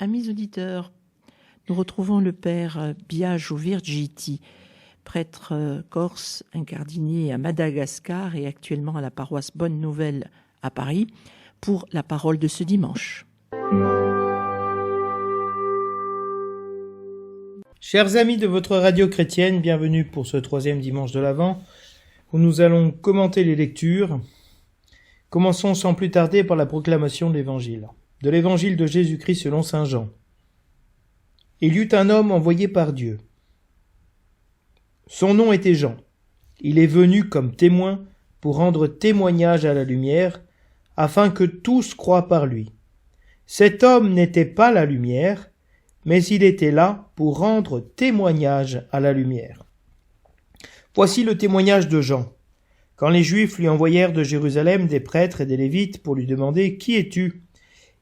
Amis auditeurs, nous retrouvons le père Biagio Virgiti, prêtre corse incardinier à Madagascar et actuellement à la paroisse Bonne Nouvelle à Paris, pour la parole de ce dimanche. Chers amis de votre radio chrétienne, bienvenue pour ce 3e dimanche de l'Avent, où nous allons commenter les lectures. Commençons sans plus tarder par la proclamation de l'Évangile de Jésus-Christ selon saint Jean. Il y eut un homme envoyé par Dieu. Son nom était Jean. Il est venu comme témoin pour rendre témoignage à la lumière, afin que tous croient par lui. Cet homme n'était pas la lumière, mais il était là pour rendre témoignage à la lumière. Voici le témoignage de Jean. Quand les Juifs lui envoyèrent de Jérusalem des prêtres et des Lévites pour lui demander « Qui es-tu »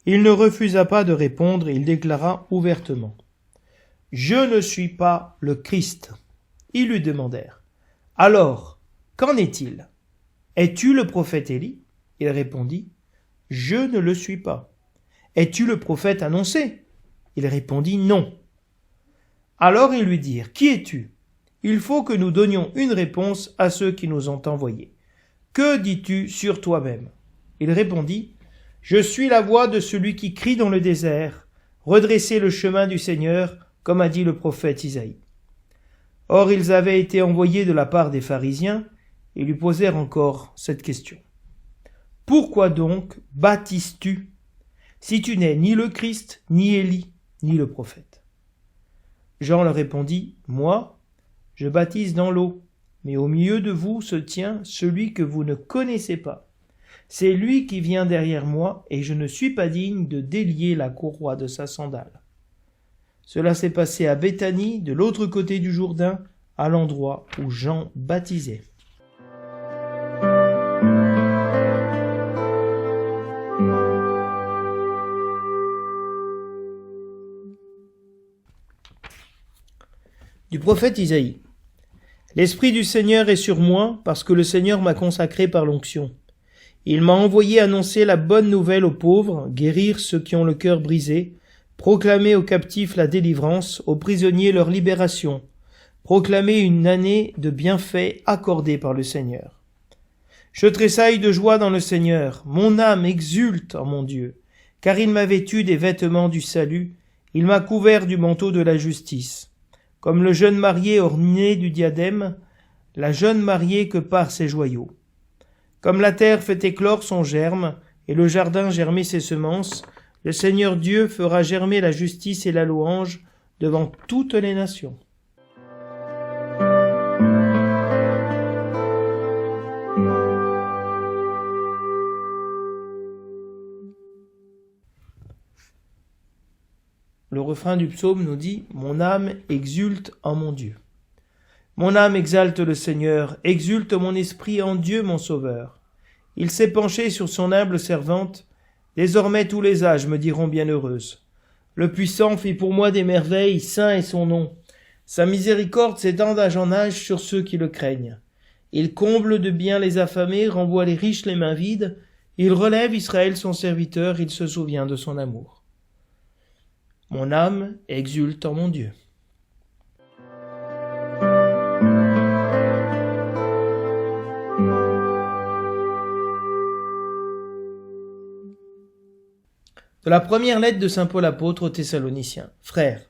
il ne refusa pas de répondre et il déclara ouvertement « Je ne suis pas le Christ ». Ils lui demandèrent « Alors, qu'en est-il ? Es-tu le prophète Élie ?» Il répondit « Je ne le suis pas. » « Es-tu le prophète annoncé ?» Il répondit « Non. » Alors ils lui dirent « Qui es-tu ? Il faut que nous donnions une réponse à ceux qui nous ont envoyés. Que dis-tu sur toi-même » Il répondit « Je suis la voix de celui qui crie dans le désert. Redressez le chemin du Seigneur, comme a dit le prophète Isaïe. » Or ils avaient été envoyés de la part des pharisiens et lui posèrent encore cette question. « Pourquoi donc baptises-tu, si tu n'es ni le Christ, ni Élie, ni le prophète ?» Jean leur répondit, « Moi, je baptise dans l'eau, mais au milieu de vous se tient celui que vous ne connaissez pas. C'est lui qui vient derrière moi, et je ne suis pas digne de délier la courroie de sa sandale. » Cela s'est passé à Béthanie, de l'autre côté du Jourdain, à l'endroit où Jean baptisait. Du prophète Isaïe. L'Esprit du Seigneur est sur moi, parce que le Seigneur m'a consacré par l'onction. Il m'a envoyé annoncer la bonne nouvelle aux pauvres, guérir ceux qui ont le cœur brisé, proclamer aux captifs la délivrance, aux prisonniers leur libération, proclamer une année de bienfaits accordée par le Seigneur. Je tressaille de joie dans le Seigneur, mon âme exulte en mon Dieu, car il m'a vêtu des vêtements du salut, il m'a couvert du manteau de la justice. Comme le jeune marié orné du diadème, la jeune mariée que par ses joyaux. Comme la terre fait éclore son germe, et le jardin germer ses semences, le Seigneur Dieu fera germer la justice et la louange devant toutes les nations. Le refrain du psaume nous dit « Mon âme exulte en mon Dieu ». Mon âme exalte le Seigneur, exulte mon esprit en Dieu mon Sauveur. Il s'est penché sur son humble servante, désormais tous les âges me diront bienheureuse. Le Puissant fit pour moi des merveilles, saint est son nom. Sa miséricorde s'étend d'âge en âge sur ceux qui le craignent. Il comble de bien les affamés, renvoie les riches les mains vides, il relève Israël son serviteur, il se souvient de son amour. Mon âme exulte en mon Dieu. De la première lettre de saint Paul apôtre aux Thessaloniciens. Frères,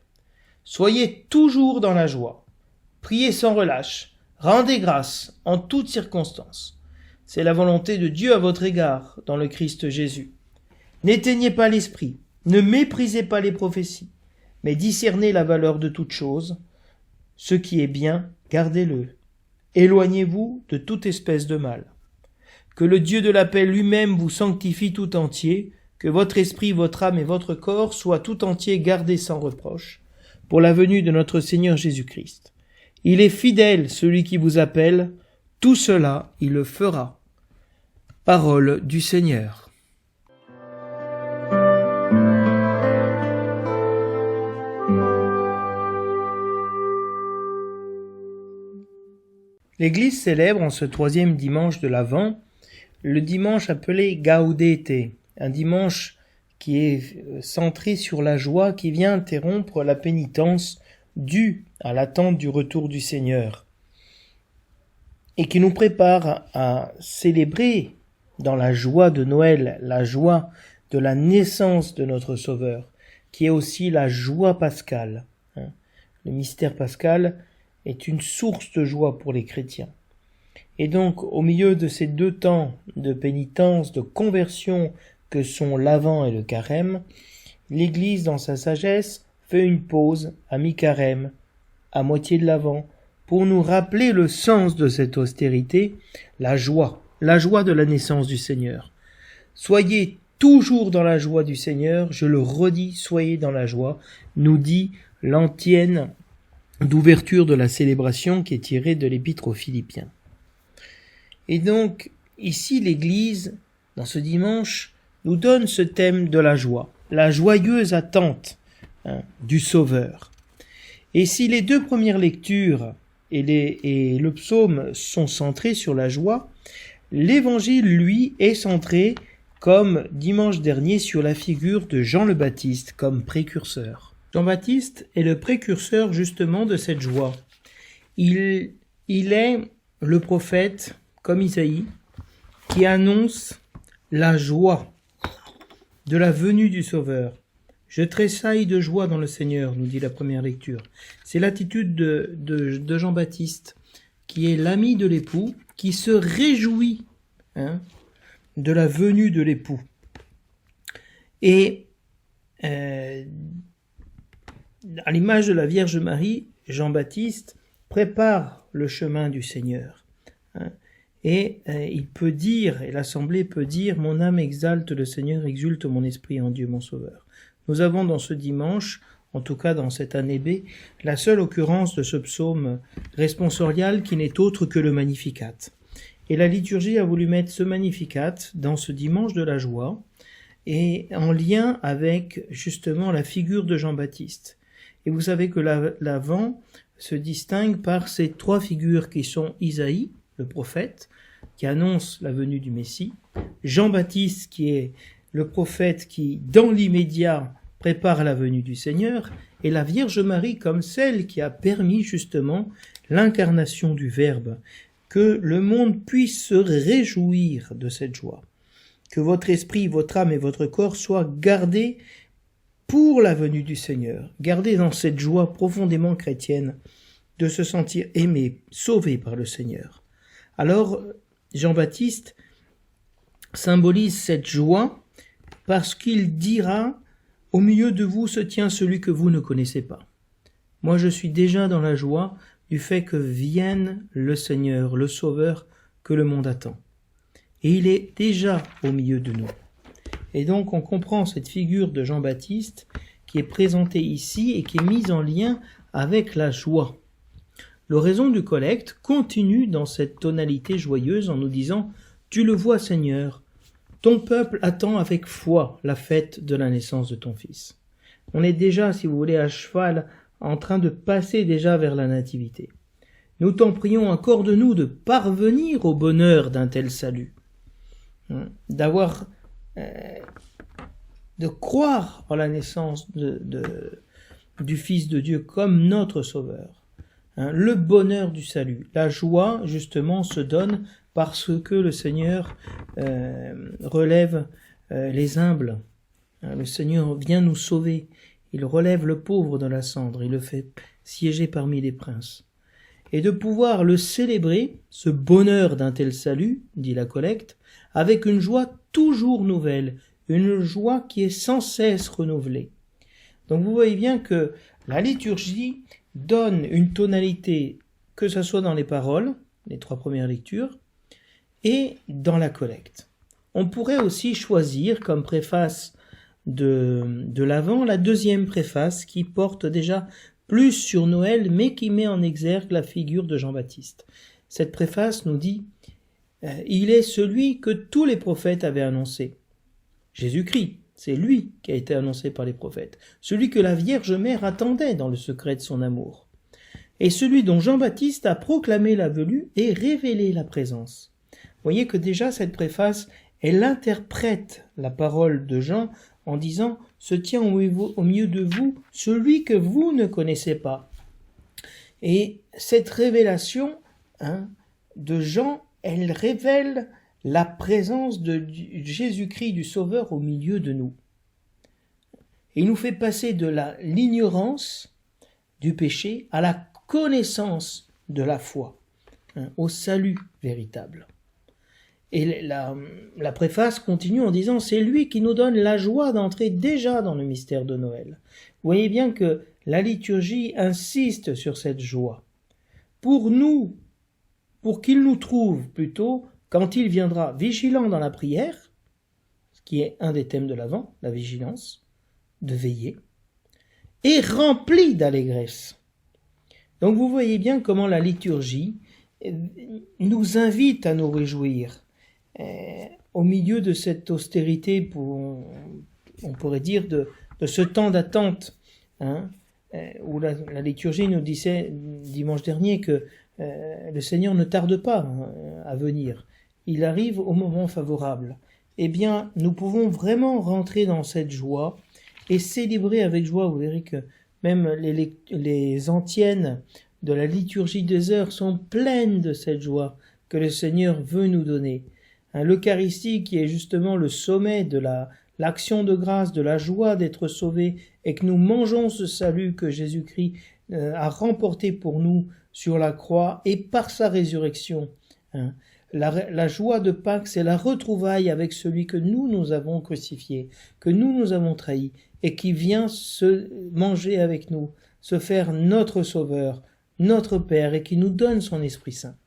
soyez toujours dans la joie, priez sans relâche, rendez grâce en toutes circonstances. C'est la volonté de Dieu à votre égard dans le Christ Jésus. N'éteignez pas l'esprit, ne méprisez pas les prophéties, mais discernez la valeur de toute chose. Ce qui est bien, gardez-le. Éloignez-vous de toute espèce de mal. Que le Dieu de la paix lui-même vous sanctifie tout entier, que votre esprit, votre âme et votre corps soient tout entiers gardés sans reproche, pour la venue de notre Seigneur Jésus-Christ. Il est fidèle, celui qui vous appelle, tout cela il le fera. Parole du Seigneur. L'Église célèbre en ce 3e dimanche de l'Avent le dimanche appelé Gaudete, un dimanche qui est centré sur la joie, qui vient interrompre la pénitence due à l'attente du retour du Seigneur, et qui nous prépare à célébrer dans la joie de Noël, la joie de la naissance de notre Sauveur, qui est aussi la joie pascale. Le mystère pascal est une source de joie pour les chrétiens. Et donc, au milieu de ces deux temps de pénitence, de conversion que sont l'Avent et le Carême, l'Église, dans sa sagesse, fait une pause à mi-Carême, à moitié de l'Avent, pour nous rappeler le sens de cette austérité, la joie de la naissance du Seigneur. Soyez toujours dans la joie du Seigneur, je le redis, soyez dans la joie, nous dit l'antienne d'ouverture de la célébration qui est tirée de l'Épître aux Philippiens. Et donc, ici, l'Église, dans ce dimanche, nous donne ce thème de la joie, la joyeuse attente du Sauveur. Et si les deux premières lectures et le psaume sont centrés sur la joie, l'Évangile, lui, est centré, comme dimanche dernier, sur la figure de Jean le Baptiste comme précurseur. Jean-Baptiste est le précurseur justement de cette joie. Il est le prophète, comme Isaïe, qui annonce la joie de la venue du Sauveur. Je tressaille de joie dans le Seigneur, nous dit la première lecture. C'est l'attitude de Jean-Baptiste, qui est l'ami de l'époux, qui se réjouit de la venue de l'époux. Et à l'image de la Vierge Marie, Jean-Baptiste prépare le chemin du Seigneur. Et il peut dire, et l'Assemblée peut dire, « Mon âme exalte le Seigneur, exulte mon esprit en Dieu mon Sauveur ». Nous avons dans ce dimanche, en tout cas dans cette année B, la seule occurrence de ce psaume responsorial qui n'est autre que le Magnificat. Et la liturgie a voulu mettre ce Magnificat dans ce dimanche de la joie, et en lien avec justement la figure de Jean-Baptiste. Et vous savez que l'Avent se distingue par ces trois figures qui sont Isaïe, le prophète, qui annonce la venue du Messie, Jean-Baptiste, qui est le prophète qui, dans l'immédiat, prépare la venue du Seigneur, et la Vierge Marie comme celle qui a permis justement l'incarnation du Verbe, que le monde puisse se réjouir de cette joie, que votre esprit, votre âme et votre corps soient gardés pour la venue du Seigneur, gardés dans cette joie profondément chrétienne de se sentir aimé, sauvé par le Seigneur. Alors, Jean-Baptiste symbolise cette joie parce qu'il dira « Au milieu de vous se tient celui que vous ne connaissez pas. Moi, je suis déjà dans la joie du fait que vienne le Seigneur, le Sauveur, que le monde attend. Et il est déjà au milieu de nous. » Et donc, on comprend cette figure de Jean-Baptiste qui est présentée ici et qui est mise en lien avec la joie. L'oraison du collecte continue dans cette tonalité joyeuse en nous disant « Tu le vois, Seigneur, ton peuple attend avec foi la fête de la naissance de ton Fils. » On est déjà, si vous voulez, à cheval, en train de passer déjà vers la nativité. Nous t'en prions, accorde-nous de parvenir au bonheur d'un tel salut, d'avoir, de croire en la naissance du Fils de Dieu comme notre Sauveur. Le bonheur du salut, la joie justement se donne parce que le Seigneur relève les humbles. Le Seigneur vient nous sauver. Il relève le pauvre de la cendre. Il le fait siéger parmi les princes. Et de pouvoir le célébrer, ce bonheur d'un tel salut, dit la collecte, avec une joie toujours nouvelle, une joie qui est sans cesse renouvelée. Donc vous voyez bien que la liturgie donne une tonalité, que ce soit dans les paroles, les trois premières lectures, et dans la collecte. On pourrait aussi choisir comme préface de l'Avent la deuxième préface qui porte déjà plus sur Noël, mais qui met en exergue la figure de Jean-Baptiste. Cette préface nous dit « Il est celui que tous les prophètes avaient annoncé. » Jésus-Christ, c'est lui qui a été annoncé par les prophètes, celui que la Vierge Mère attendait dans le secret de son amour, et celui dont Jean-Baptiste a proclamé la venue et révélé la présence. Vous voyez que déjà cette préface, elle interprète la parole de Jean en disant « Se tient au milieu de vous celui que vous ne connaissez pas ». Et cette révélation de Jean, elle révèle la présence de Jésus-Christ, du Sauveur, au milieu de nous. Et il nous fait passer de l'ignorance du péché à la connaissance de la foi, au salut véritable. Et la préface continue en disant « C'est lui qui nous donne la joie d'entrer déjà dans le mystère de Noël ». Vous voyez bien que la liturgie insiste sur cette joie. Pour qu'il nous trouve plutôt, quand il viendra vigilant dans la prière, ce qui est un des thèmes de l'Avent, la vigilance, de veiller, et rempli d'allégresse. Donc vous voyez bien comment la liturgie nous invite à nous réjouir. Au milieu de cette austérité, on pourrait dire, de ce temps d'attente, où la liturgie nous disait dimanche dernier que le Seigneur ne tarde pas à venir. Il arrive au moment favorable. Eh bien, nous pouvons vraiment rentrer dans cette joie et célébrer avec joie. Vous verrez que même les antiennes de la liturgie des heures sont pleines de cette joie que le Seigneur veut nous donner. L'Eucharistie, qui est justement le sommet de l'action de grâce, de la joie d'être sauvés, et que nous mangeons ce salut que Jésus-Christ a remporté pour nous sur la croix et par sa résurrection. La joie de Pâques, c'est la retrouvaille avec celui que nous avons crucifié, que nous avons trahi, et qui vient se manger avec nous, se faire notre Sauveur, notre Père, et qui nous donne son Esprit Saint.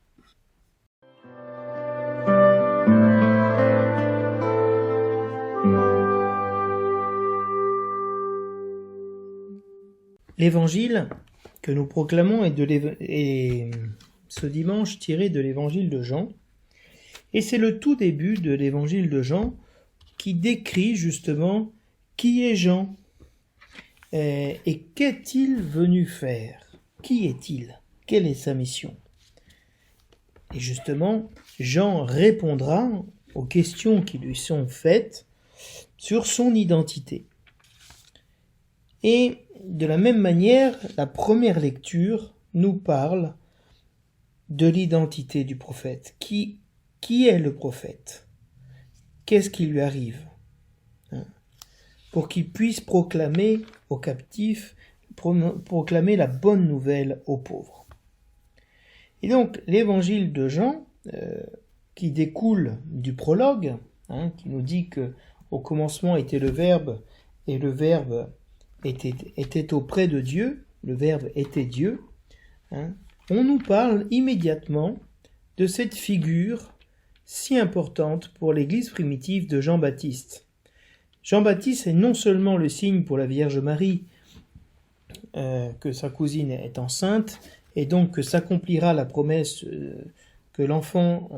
L'évangile que nous proclamons est ce dimanche tiré de l'évangile de Jean, et c'est le tout début de l'évangile de Jean qui décrit justement qui est Jean et qu'est-il venu faire. Qui est-il? Quelle est sa mission? Et justement, Jean répondra aux questions qui lui sont faites sur son identité. Et de la même manière, la première lecture nous parle de l'identité du prophète. Qui est le prophète? Qu'est-ce qui lui arrive? Pour qu'il puisse proclamer aux captifs, proclamer la bonne nouvelle aux pauvres. Et donc, l'évangile de Jean, qui découle du prologue, qui nous dit que au commencement était le Verbe, et le Verbe était auprès de Dieu, le Verbe était Dieu, on nous parle immédiatement de cette figure si importante pour l'Église primitive de Jean-Baptiste. Jean-Baptiste est non seulement le signe pour la Vierge Marie, que sa cousine est enceinte, et donc que s'accomplira la promesse que l'enfant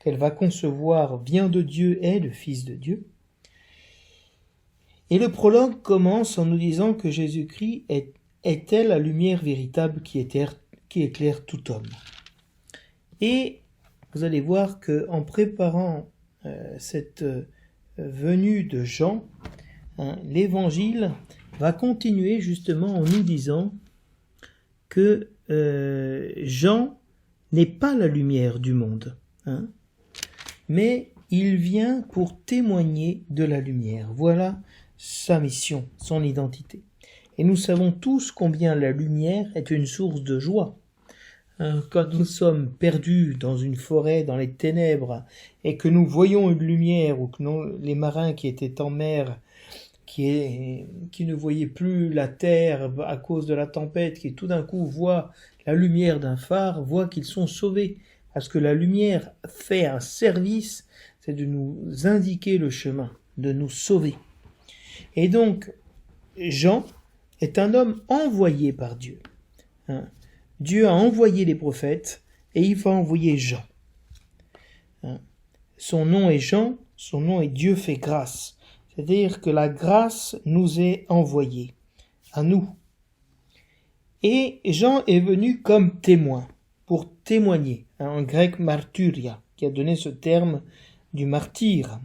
qu'elle va concevoir vient de Dieu, est le Fils de Dieu. Et le prologue commence en nous disant que Jésus-Christ était la lumière véritable qui éclaire tout homme. Et vous allez voir qu'en préparant cette venue de Jean, l'évangile va continuer justement en nous disant que Jean n'est pas la lumière du monde, mais il vient pour témoigner de la lumière. Voilà sa mission, son identité. Et nous savons tous combien la lumière est une source de joie. Quand nous sommes perdus dans une forêt, dans les ténèbres, et que nous voyons une lumière, ou que les marins qui étaient en mer, qui ne voyaient plus la terre à cause de la tempête, qui tout d'un coup voient la lumière d'un phare, voient qu'ils sont sauvés. Parce que la lumière fait un service, c'est de nous indiquer le chemin, de nous sauver. Et donc, Jean est un homme envoyé par Dieu. Dieu a envoyé les prophètes et il va envoyer Jean. Son nom est Jean, son nom est Dieu fait grâce. C'est-à-dire que la grâce nous est envoyée, à nous. Et Jean est venu comme témoin, pour témoigner. En grec, martyria, qui a donné ce terme du martyr.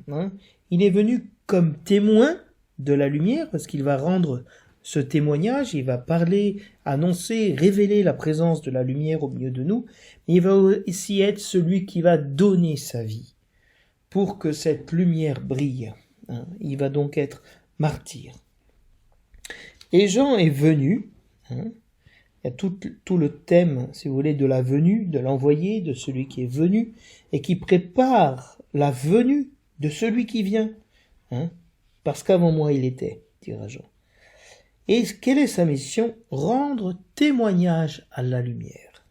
Il est venu comme témoin de la lumière, parce qu'il va rendre ce témoignage, il va parler, annoncer, révéler la présence de la lumière au milieu de nous, mais il va aussi être celui qui va donner sa vie pour que cette lumière brille. Il va donc être martyr. Et Jean est venu, il y a tout le thème, si vous voulez, de la venue, de l'envoyé, de celui qui est venu, et qui prépare la venue de celui qui vient, parce qu'avant moi il était, dira Jean. Et quelle est sa mission? Rendre témoignage à la lumière,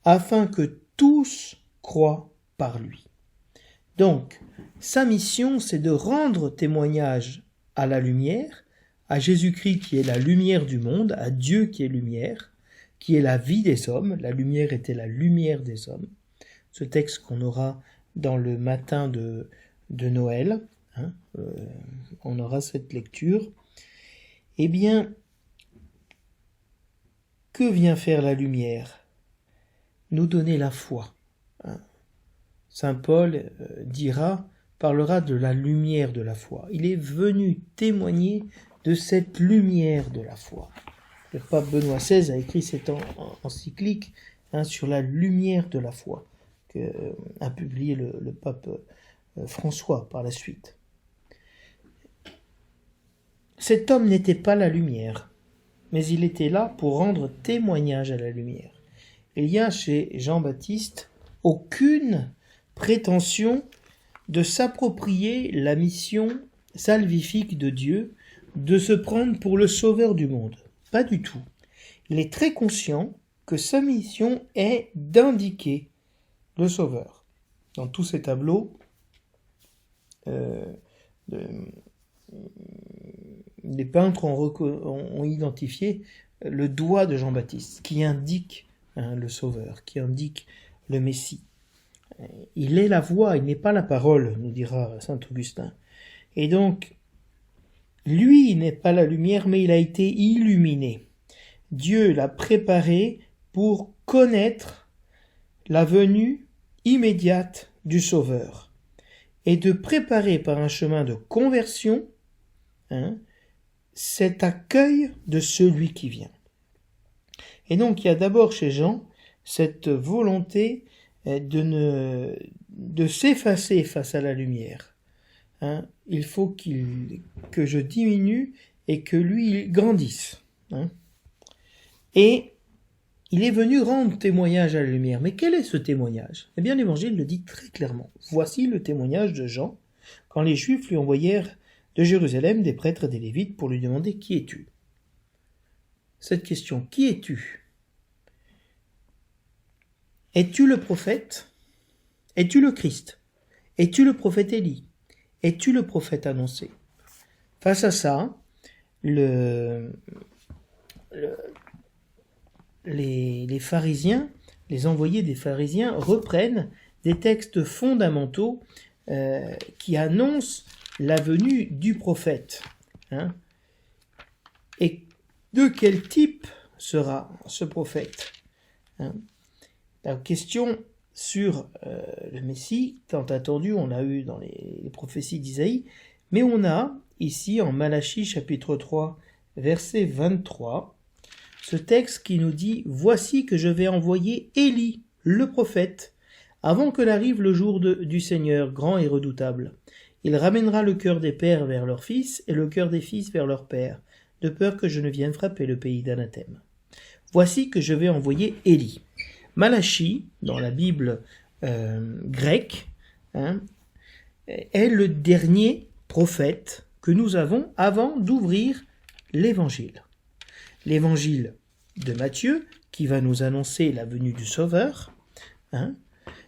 afin que tous croient par lui. Donc, sa mission, c'est de rendre témoignage à la lumière, à Jésus-Christ qui est la lumière du monde, à Dieu qui est lumière, qui est la vie des hommes. La lumière était la lumière des hommes. Ce texte qu'on aura dans le matin de Noël, on aura cette lecture. Eh bien, que vient faire la lumière? Nous donner la foi. Saint Paul parlera de la lumière de la foi. Il est venu témoigner de cette lumière de la foi. Le pape Benoît XVI a écrit cette encyclique sur la lumière de la foi, qu'a publié le pape François par la suite. Cet homme n'était pas la lumière, mais il était là pour rendre témoignage à la lumière. Il y a chez Jean-Baptiste aucune prétention de s'approprier la mission salvifique de Dieu, de se prendre pour le sauveur du monde. Pas du tout. Il est très conscient que sa mission est d'indiquer le sauveur. Dans tous ces tableaux, les peintres ont identifié le doigt de Jean-Baptiste, qui indique le Sauveur, qui indique le Messie. Il est la voix, il n'est pas la parole, nous dira saint Augustin. Et donc, lui, il n'est pas la lumière, mais il a été illuminé. Dieu l'a préparé pour connaître la venue immédiate du Sauveur et de préparer par un chemin de conversion cet accueil de celui qui vient. Et donc il y a d'abord chez Jean cette volonté de s'effacer face à la lumière. Il faut que je diminue et que lui il grandisse. Et il est venu rendre témoignage à la lumière. Mais quel est ce témoignage? Eh bien l'Évangile le dit très clairement. Voici le témoignage de Jean, quand les Juifs lui envoyèrent de Jérusalem des prêtres et des Lévites pour lui demander « Qui es-tu » Cette question « Qui es-tu » Es-tu le prophète? Es-tu le Christ? Es-tu le prophète Élie? Es-tu le prophète annoncé? Face à ça, les pharisiens, les envoyés des pharisiens reprennent des textes fondamentaux qui annoncent la venue du prophète. Et de quel type sera ce prophète? La question sur le Messie, tant attendu, on l'a eu dans les prophéties d'Isaïe, mais on a ici en Malachie chapitre 3, verset 23, ce texte qui nous dit « Voici que je vais envoyer Élie, le prophète, avant que n'arrive le jour du Seigneur, grand et redoutable. Il ramènera le cœur des pères vers leurs fils et le cœur des fils vers leurs pères, de peur que je ne vienne frapper le pays d'anathème. Voici que je vais envoyer Élie. » Malachie, dans la Bible grecque, est le dernier prophète que nous avons avant d'ouvrir l'Évangile. L'Évangile de Matthieu, qui va nous annoncer la venue du Sauveur,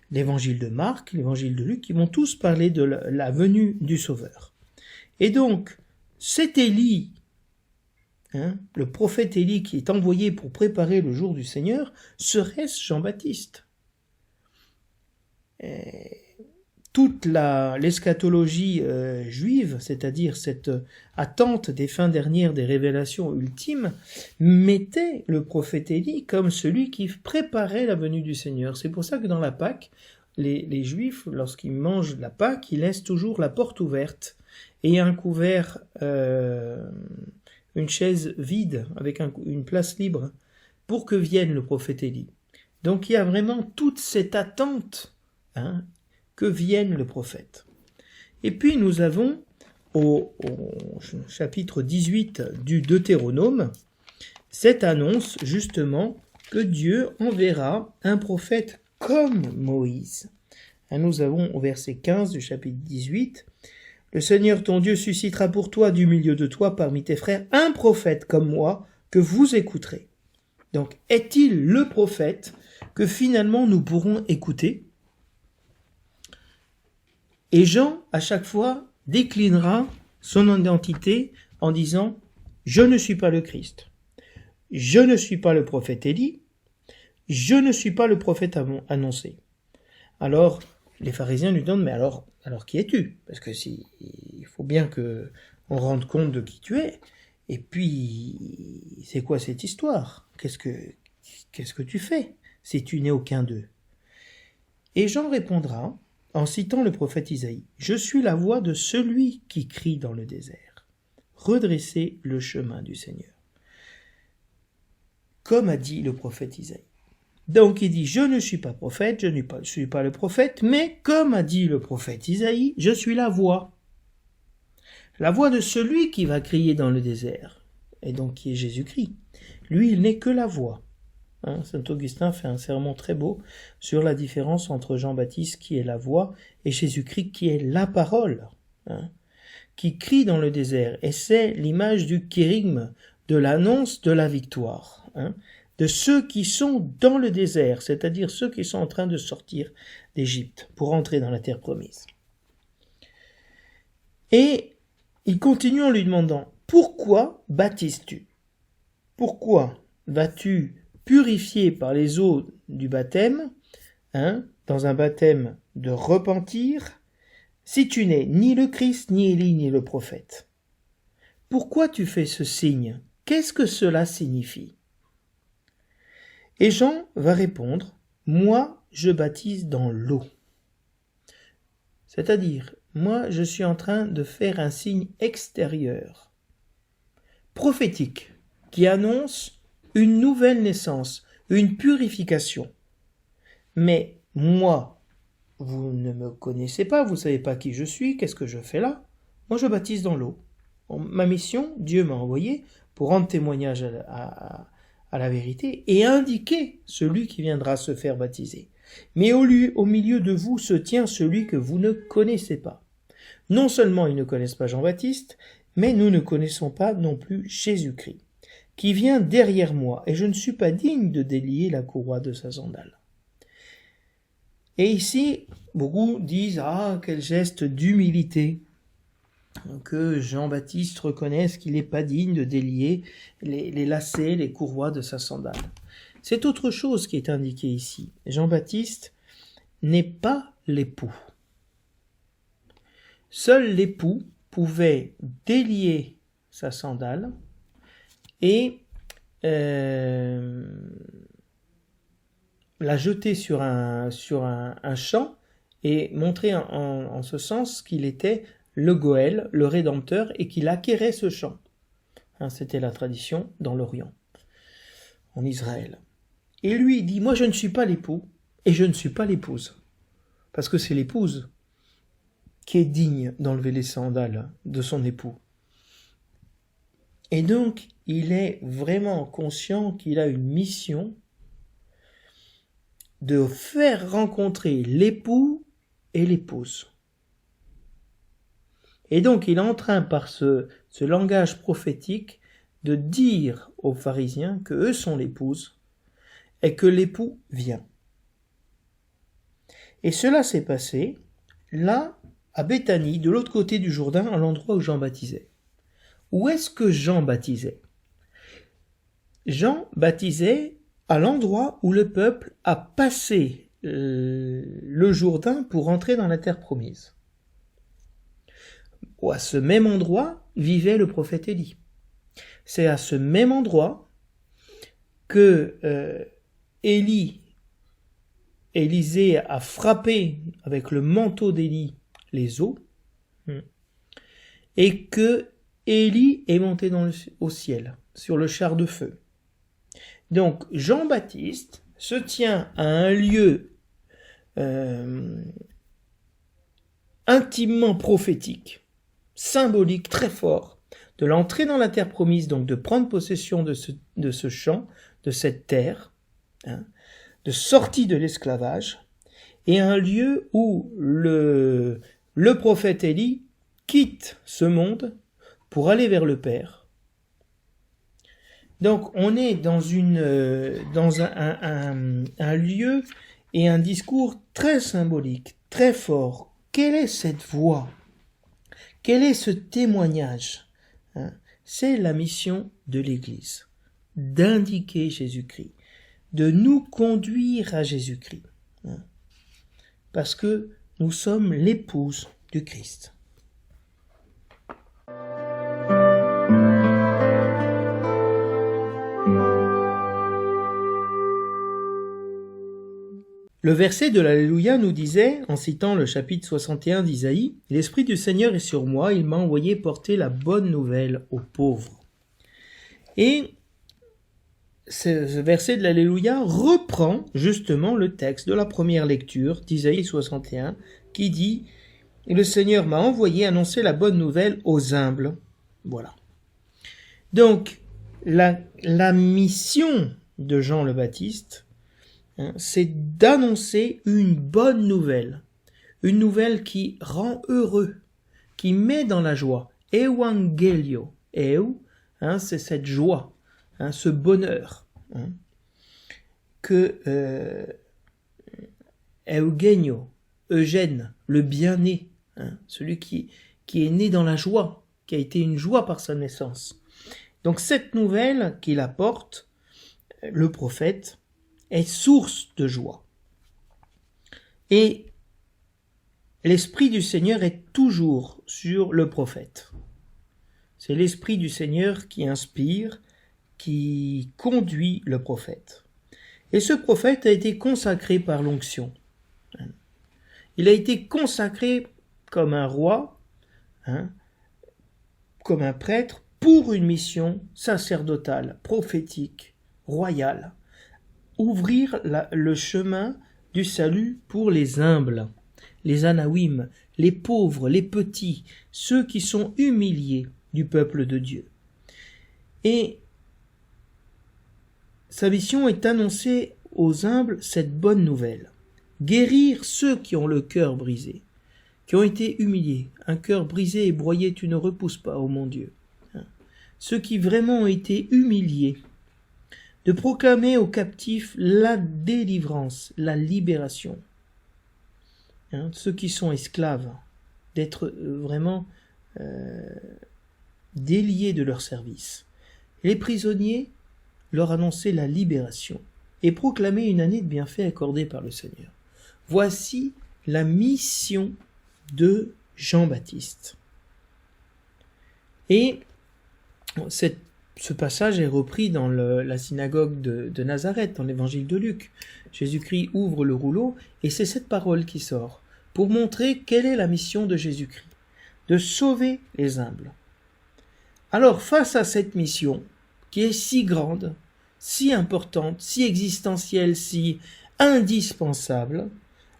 l'Évangile de Marc, l'Évangile de Luc, qui vont tous parler de la venue du Sauveur. Et donc, cet Élie, le prophète Élie qui est envoyé pour préparer le jour du Seigneur, serait-ce Jean-Baptiste? Toute l'eschatologie juive, c'est-à-dire cette attente des fins dernières des révélations ultimes, mettait le prophète Élie comme celui qui préparait la venue du Seigneur. C'est pour ça que dans la Pâque, les Juifs, lorsqu'ils mangent la Pâque, ils laissent toujours la porte ouverte et un couvert, une chaise vide avec une place libre pour que vienne le prophète Élie. Donc il y a vraiment toute cette attente que vienne le prophète. Et puis nous avons au chapitre 18 du Deutéronome cette annonce justement que Dieu enverra un prophète comme Moïse. Nous avons au verset 15 du chapitre 18 « Le Seigneur ton Dieu suscitera pour toi du milieu de toi parmi tes frères un prophète comme moi que vous écouterez. » Donc est-il le prophète que finalement nous pourrons écouter? Et Jean, à chaque fois, déclinera son identité en disant « Je ne suis pas le Christ, je ne suis pas le prophète Élie, je ne suis pas le prophète annoncé. » Alors, les pharisiens lui demandent « Mais alors qui es-tu? Parce que il faut bien que on rende compte de qui tu es. Et puis, c'est quoi cette histoire? Qu'est-ce que tu fais si tu n'es aucun d'eux? » Et Jean répondra en citant le prophète Isaïe, « Je suis la voix de celui qui crie dans le désert. Redressez le chemin du Seigneur. » Comme a dit le prophète Isaïe. Donc il dit, je ne suis pas prophète, je ne suis pas le prophète, mais comme a dit le prophète Isaïe, je suis la voix. La voix de celui qui va crier dans le désert, et donc qui est Jésus-Christ. Lui, il n'est que la voix. Saint Augustin fait un sermon très beau sur la différence entre Jean-Baptiste qui est la voix et Jésus-Christ qui est la parole, qui crie dans le désert. Et c'est l'image du kérigme, de l'annonce de la victoire, de ceux qui sont dans le désert, c'est-à-dire ceux qui sont en train de sortir d'Égypte pour entrer dans la terre promise. Et il continue en lui demandant, pourquoi baptises-tu? Pourquoi vas-tu purifier par les eaux du baptême, dans un baptême de repentir, si tu n'es ni le Christ, ni Élie, ni le prophète? Pourquoi tu fais ce signe? Qu'est-ce que cela signifie? Et Jean va répondre, moi je baptise dans l'eau. C'est-à-dire, moi je suis en train de faire un signe extérieur, prophétique, qui annonce une nouvelle naissance, une purification. Mais moi, vous ne me connaissez pas, vous ne savez pas qui je suis, qu'est-ce que je fais là? Moi je baptise dans l'eau. Ma mission, Dieu m'a envoyé pour rendre témoignage à la vérité et indiquer celui qui viendra se faire baptiser. Mais au milieu de vous se tient celui que vous ne connaissez pas. Non seulement ils ne connaissent pas Jean-Baptiste, mais nous ne connaissons pas non plus Jésus-Christ, qui vient derrière moi, et je ne suis pas digne de délier la courroie de sa sandale. Et ici, beaucoup disent « Ah, quel geste d'humilité !» que Jean-Baptiste reconnaisse qu'il n'est pas digne de délier les lacets, les courroies de sa sandale. C'est autre chose qui est indiqué ici. Jean-Baptiste n'est pas l'époux. Seul l'époux pouvait délier sa sandale et la jeter sur un champ et montrer en ce sens qu'il était le Goël, le Rédempteur, et qu'il acquérait ce champ. C'était la tradition dans l'Orient, en Israël. Et lui, il dit, moi je ne suis pas l'époux, et je ne suis pas l'épouse. Parce que c'est l'épouse qui est digne d'enlever les sandales de son époux. Et donc, il est vraiment conscient qu'il a une mission de faire rencontrer l'époux et l'épouse. Et donc, il est en train, par ce langage prophétique, de dire aux pharisiens qu'eux sont l'épouse et que l'époux vient. Et cela s'est passé, là, à Béthanie, de l'autre côté du Jourdain, à l'endroit où Jean baptisait. Où est-ce que Jean baptisait? Jean baptisait à l'endroit où le peuple a passé le Jourdain pour entrer dans la terre promise. À ce même endroit vivait le prophète Élie. C'est à ce même endroit que Élie Élisée a frappé avec le manteau d'Élie les eaux, et que Élie est monté au ciel, sur le char de feu. Donc Jean-Baptiste se tient à un lieu intimement prophétique, symbolique très fort, de l'entrée dans la terre promise, donc de prendre possession de ce champ, de cette terre, de sortie de l'esclavage, et un lieu où le prophète Élie quitte ce monde pour aller vers le Père. Donc on est dans un lieu et un discours très symbolique, très fort. Quelle est cette voix? Quel est ce témoignage? C'est la mission de l'Église, d'indiquer Jésus-Christ, de nous conduire à Jésus-Christ, parce que nous sommes l'épouse du Christ. Le verset de l'Alléluia nous disait, en citant le chapitre 61 d'Isaïe, « L'Esprit du Seigneur est sur moi, il m'a envoyé porter la bonne nouvelle aux pauvres. » Et ce verset de l'Alléluia reprend justement le texte de la première lecture d'Isaïe 61 qui dit « Le Seigneur m'a envoyé annoncer la bonne nouvelle aux humbles. » Voilà. Donc, la mission de Jean le Baptiste, c'est d'annoncer une bonne nouvelle. Une nouvelle qui rend heureux, qui met dans la joie. Evangelio. C'est cette joie, ce bonheur. Que Eugenio, Eugène, le bien-né, celui qui est né dans la joie, qui a été une joie par sa naissance. Donc cette nouvelle qu'il apporte, le prophète, est source de joie. Et l'Esprit du Seigneur est toujours sur le prophète. C'est l'Esprit du Seigneur qui inspire, qui conduit le prophète. Et ce prophète a été consacré par l'onction. Il a été consacré comme un roi, comme un prêtre, pour une mission sacerdotale, prophétique, royale. Ouvrir le chemin du salut pour les humbles, les anawim, les pauvres, les petits, ceux qui sont humiliés du peuple de Dieu. Et sa mission est d'annoncer aux humbles cette bonne nouvelle, guérir ceux qui ont le cœur brisé, qui ont été humiliés. Un cœur brisé et broyé, tu ne repousses pas, ô mon Dieu. Ceux qui vraiment ont été humiliés, de proclamer aux captifs la délivrance, la libération. Ceux qui sont esclaves, d'être vraiment déliés de leur service. Les prisonniers, leur annoncer la libération et proclamer une année de bienfaits accordée par le Seigneur. Voici la mission de Jean-Baptiste. Et ce passage est repris dans la synagogue de Nazareth, dans l'évangile de Luc. Jésus-Christ ouvre le rouleau et c'est cette parole qui sort pour montrer quelle est la mission de Jésus-Christ, de sauver les humbles. Alors, face à cette mission qui est si grande, si importante, si existentielle, si indispensable,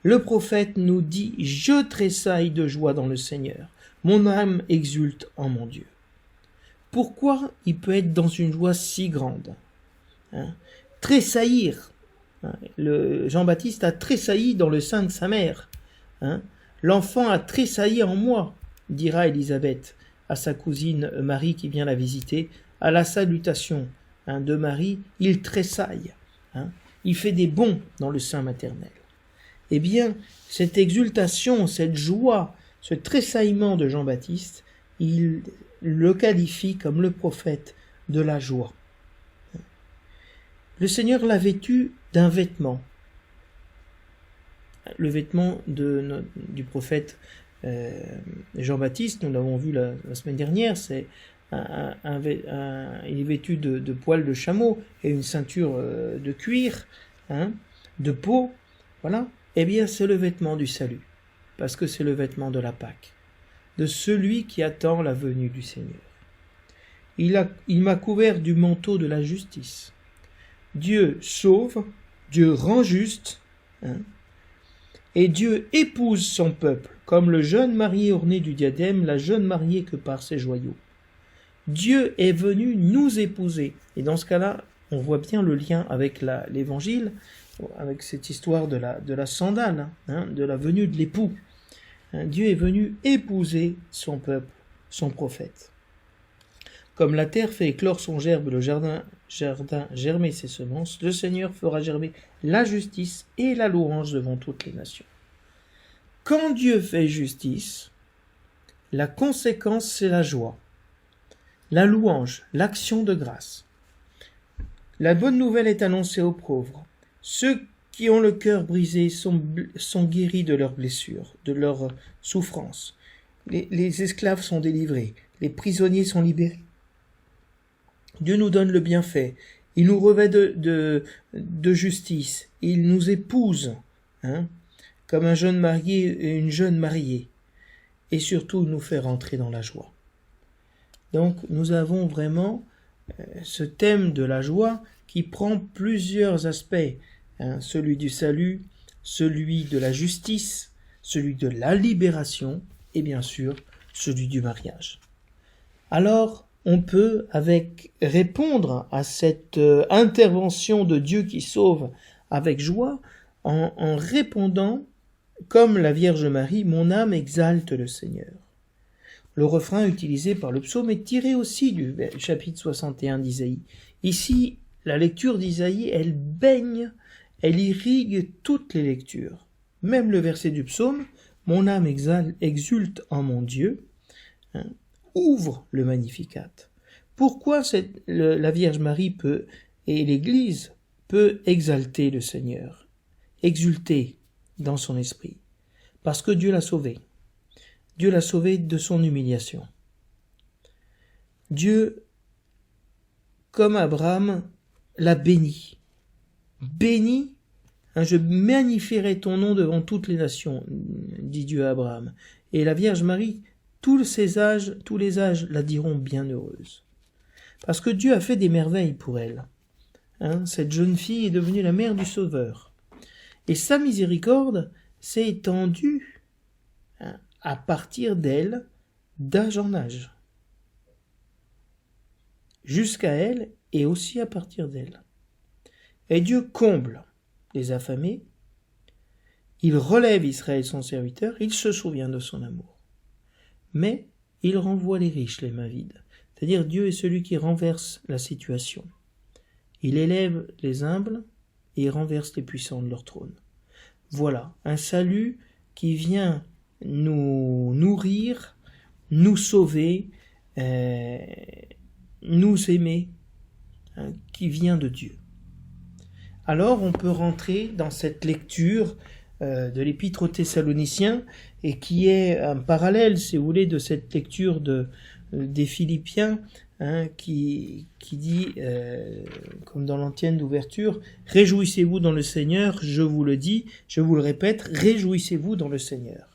le prophète nous dit « Je tressaille de joie dans le Seigneur, mon âme exulte en mon Dieu ». Pourquoi il peut être dans une joie si grande? Tressaillir. Jean-Baptiste a tressailli dans le sein de sa mère. L'enfant a tressailli en moi, dira Élisabeth à sa cousine Marie qui vient la visiter. À la salutation de Marie, il tressaille. Il fait des bonds dans le sein maternel. Eh bien, cette exultation, cette joie, ce tressaillement de Jean-Baptiste, il le qualifie comme le prophète de la joie. Le Seigneur l'a vêtu d'un vêtement. Le vêtement du prophète Jean-Baptiste, nous l'avons vu la semaine dernière, c'est il est vêtu de poils de chameau et une ceinture de cuir, de peau, Voilà. Eh bien, c'est le vêtement du salut, parce que c'est le vêtement de la Pâque, de celui qui attend la venue du Seigneur. Il m'a couvert du manteau de la justice. Dieu sauve, Dieu rend juste, et Dieu épouse son peuple, comme le jeune marié orné du diadème, la jeune mariée que par ses joyaux. Dieu est venu nous épouser. Et dans ce cas-là, on voit bien le lien avec l'évangile, avec cette histoire de la sandale, de la venue de l'époux. Dieu est venu épouser son peuple, son prophète. Comme la terre fait éclore son gerbe, le jardin germer ses semences, le Seigneur fera germer la justice et la louange devant toutes les nations. Quand Dieu fait justice, la conséquence c'est la joie, la louange, l'action de grâce. La bonne nouvelle est annoncée aux pauvres. Ceux qui ont le cœur brisé sont guéris de leurs blessures, de leurs souffrances. Les esclaves sont délivrés, les prisonniers sont libérés. Dieu nous donne le bienfait, il nous revêt de justice, il nous épouse, comme un jeune marié et une jeune mariée, et surtout il nous fait rentrer dans la joie. Donc nous avons vraiment ce thème de la joie qui prend plusieurs aspects, celui du salut, celui de la justice, celui de la libération et bien sûr celui du mariage. Alors on peut répondre à cette intervention de Dieu qui sauve avec joie en répondant comme la Vierge Marie, mon âme exalte le Seigneur. Le refrain utilisé par le psaume est tiré aussi du chapitre 61 d'Isaïe. Ici, la lecture d'Isaïe, elle baigne, elle irrigue toutes les lectures. Même le verset du psaume, mon âme exulte en mon Dieu, ouvre le Magnificat. Pourquoi la Vierge Marie et l'Église peut exalter le Seigneur, exulter dans son esprit? Parce que Dieu l'a sauvé. Dieu l'a sauvé de son humiliation. Dieu, comme Abraham, l'a béni. Béni, je magnifierai ton nom devant toutes les nations, dit Dieu à Abraham. Et la Vierge Marie, tous les âges la diront bienheureuse. Parce que Dieu a fait des merveilles pour elle. Cette jeune fille est devenue la mère du Sauveur. Et sa miséricorde s'est étendue à partir d'elle, d'âge en âge. Jusqu'à elle et aussi à partir d'elle. Et Dieu comble les affamés, il relève Israël son serviteur, il se souvient de son amour. Mais il renvoie les riches les mains vides. C'est-à-dire Dieu est celui qui renverse la situation. Il élève les humbles et il renverse les puissants de leur trône. Voilà, un salut qui vient nous nourrir, nous sauver, nous aimer, qui vient de Dieu. Alors on peut rentrer dans cette lecture de l'Épître aux Thessaloniciens et qui est un parallèle, si vous voulez, de cette lecture des Philippiens, qui dit, comme dans l'antienne d'ouverture, « Réjouissez-vous dans le Seigneur, je vous le dis, je vous le répète, réjouissez-vous dans le Seigneur. »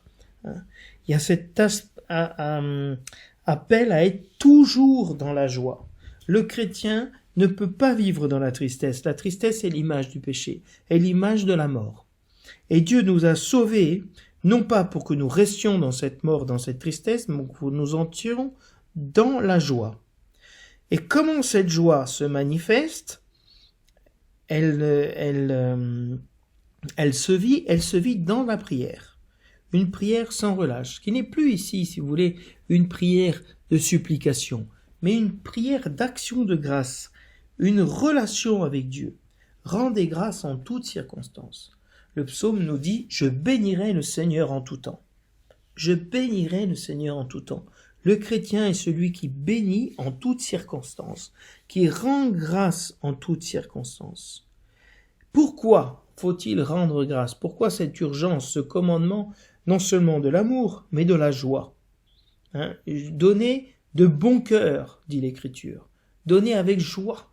Il y a cet appel à être toujours dans la joie. Le chrétien ne peut pas vivre dans la tristesse. La tristesse est l'image du péché, est l'image de la mort. Et Dieu nous a sauvés, non pas pour que nous restions dans cette mort, dans cette tristesse, mais pour que nous entrions dans la joie. Et comment cette joie se manifeste? Elle se vit dans la prière. Une prière sans relâche, qui n'est plus ici, si vous voulez, une prière de supplication, mais une prière d'action de grâce, une relation avec Dieu. Rendez grâce en toutes circonstances. Le psaume nous dit « Je bénirai le Seigneur en tout temps ». Je bénirai le Seigneur en tout temps. Le chrétien est celui qui bénit en toutes circonstances, qui rend grâce en toutes circonstances. Pourquoi faut-il rendre grâce? Pourquoi cette urgence, ce commandement, non seulement de l'amour, mais de la joie? Donnez de bon cœur, dit l'Écriture. Donnez avec joie.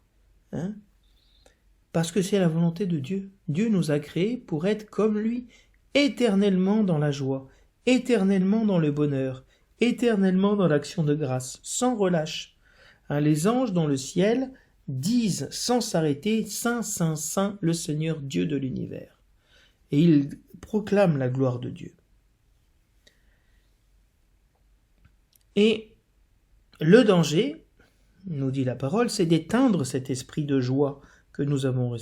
Parce que c'est la volonté de Dieu. Dieu nous a créés pour être comme lui, éternellement dans la joie, éternellement dans le bonheur, éternellement dans l'action de grâce, sans relâche. Les anges dans le ciel disent sans s'arrêter « Saint, Saint, Saint, le Seigneur Dieu de l'univers ». Et ils proclament la gloire de Dieu. Et le danger, nous dit la parole, c'est d'éteindre cet esprit de joie que nous avons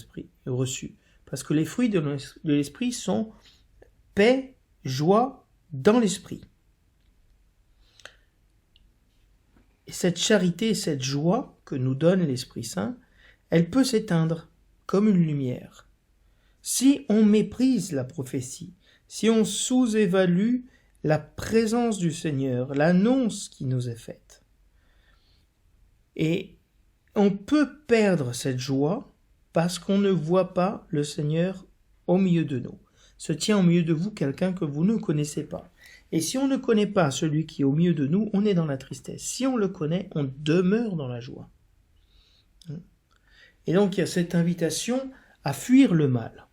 reçu. Parce que les fruits de l'esprit sont paix, joie dans l'esprit. Et cette charité, cette joie que nous donne l'Esprit Saint, elle peut s'éteindre comme une lumière. Si on méprise la prophétie, si on sous-évalue la présence du Seigneur, l'annonce qui nous est faite. Et on peut perdre cette joie parce qu'on ne voit pas le Seigneur au milieu de nous. Se tient au milieu de vous quelqu'un que vous ne connaissez pas. Et si on ne connaît pas celui qui est au milieu de nous, on est dans la tristesse. Si on le connaît, on demeure dans la joie. Et donc il y a cette invitation à fuir le mal,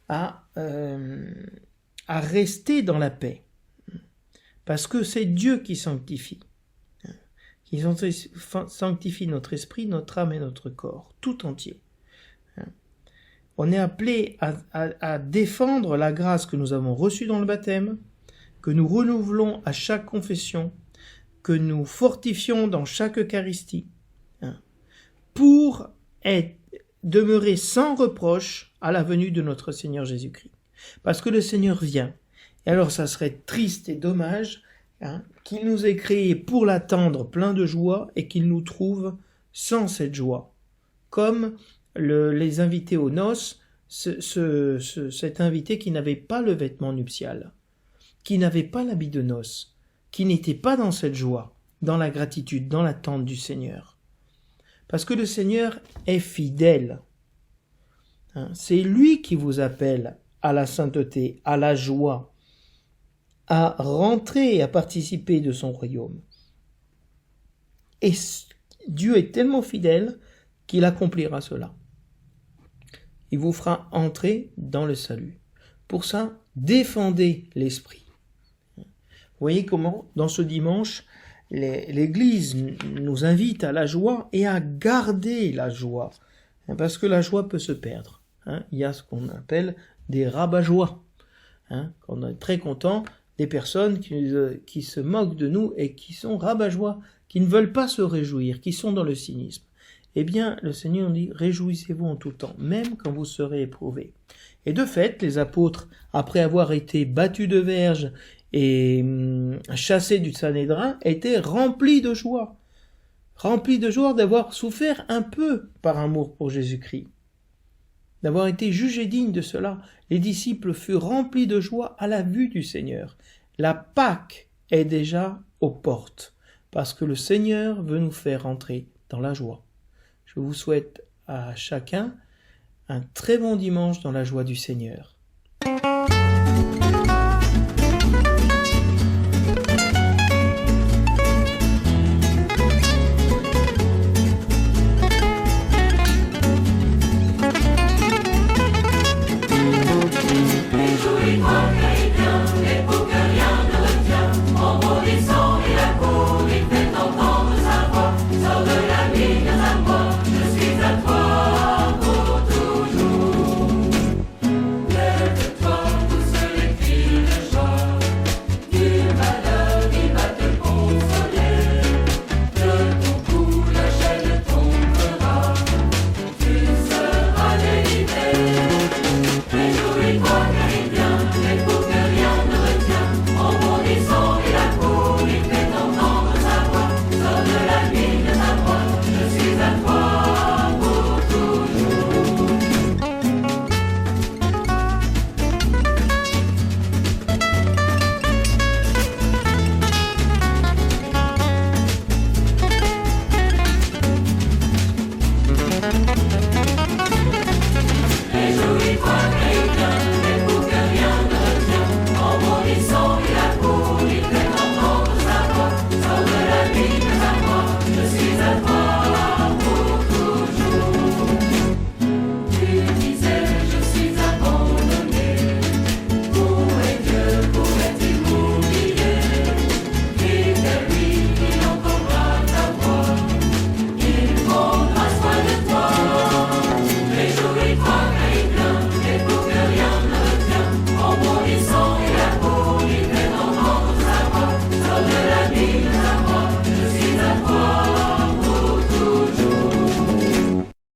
à rester dans la paix. Parce que c'est Dieu qui sanctifie. Qui sanctifie notre esprit, notre âme et notre corps, tout entier. On est appelé à défendre la grâce que nous avons reçue dans le baptême, que nous renouvelons à chaque confession, que nous fortifions dans chaque Eucharistie, pour demeurer sans reproche à la venue de notre Seigneur Jésus-Christ. Parce que le Seigneur vient. Et alors ça serait triste et dommage qu'il nous ait créés pour l'attendre plein de joie et qu'il nous trouve sans cette joie. Comme les invités aux noces, cet invité qui n'avait pas le vêtement nuptial, qui n'avait pas l'habit de noces, qui n'était pas dans cette joie, dans la gratitude, dans l'attente du Seigneur. Parce que le Seigneur est fidèle. C'est lui qui vous appelle à la sainteté, à la joie, à rentrer et à participer de son royaume. Et Dieu est tellement fidèle qu'il accomplira cela. Il vous fera entrer dans le salut. Pour ça, défendez l'esprit. Vous voyez comment, dans ce dimanche, l'Église nous invite à la joie et à garder la joie. Parce que la joie peut se perdre. Il y a ce qu'on appelle des rabat-joie. On est très content des personnes qui se moquent de nous et qui sont rabat-joie, qui ne veulent pas se réjouir, qui sont dans le cynisme. Eh bien, le Seigneur dit « Réjouissez-vous en tout temps, même quand vous serez éprouvés. » Et de fait, les apôtres, après avoir été battus de verge et chassés du Sanhédrin, étaient remplis de joie d'avoir souffert un peu par amour pour Jésus-Christ, d'avoir été jugés dignes de cela. Les disciples furent remplis de joie à la vue du Seigneur. La Pâque est déjà aux portes, parce que le Seigneur veut nous faire entrer dans la joie. Je vous souhaite à chacun un très bon dimanche dans la joie du Seigneur.